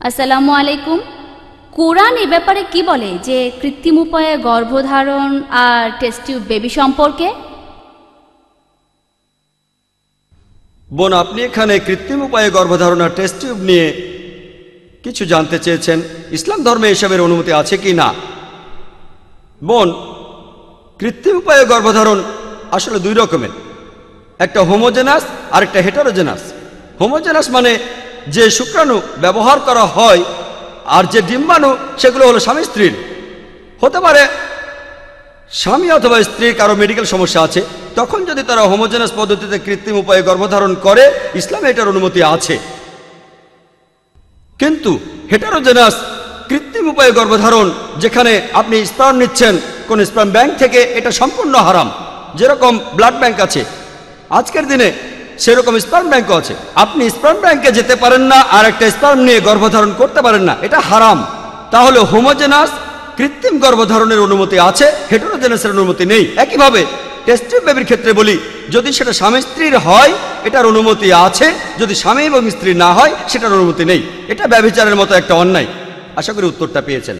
আসসালামু আলাইকুম। কোরআন এ ব্যাপারে কি বলে যে কৃত্রিম উপায়ে গর্ভধারণ আর টেস্ট টিউব বেবি সম্পর্কে? বোন, আপনি এখানে কৃত্রিম উপায়ে গর্ভধারণ আর টেস্ট টিউব নিয়ে কিছু জানতে চেয়েছেন। ইসলাম ধর্মে এসবের অনুমতি আছে কি না? বোন, কৃত্রিম উপায়ে গর্ভধারণ আসলে দুই রকমের, একটা হোমোজেনাস আর একটা হেটারোজেনাস। হোমোজেনাস মানে যে শুক্রাণু ব্যবহার করা হয় আর যে ডিম্বাণু সেগুলো হলো স্বামী স্ত্রীর। হতে পারে স্বামী অথবা স্ত্রীর কারো মেডিকেল সমস্যা আছে, তখন যদি তারা হোমোজেনাস পদ্ধতিতে কৃত্রিম উপায়ে গর্ভধারণ করে, ইসলামে এটার অনুমতি আছে। কিন্তু হেটারোজেনাস কৃত্রিম উপায়ে গর্ভধারণ, যেখানে আপনি স্পার্ম নিচ্ছেন কোন স্পার্ম ব্যাংক থেকে, এটা সম্পূর্ণ হারাম। যেরকম ব্লাড ব্যাংক আছে আজকের দিনে, সেরকম স্পার্ম ব্যাংকও আছে। আপনি স্পার্ম ব্যাংকে যেতে পারেন না আর একটা স্পার্ম নিয়ে গর্ভধারণ করতে পারেন না, এটা হারাম। তাহলে হোমোজেনাস কৃত্রিম গর্ভধারণের অনুমতি আছে, হেটারোজেনাসের অনুমতি নেই। একইভাবে টেস্ট টিউব বেবির ক্ষেত্রে বলি, যদি সেটা স্বামী স্ত্রীর হয় এটার অনুমতি আছে, যদি স্বামী এবং স্ত্রী না হয় সেটার অনুমতি নেই। এটা ব্যভিচারের মতো একটা অন্যায়। আশা করি উত্তরটা পেয়েছেন।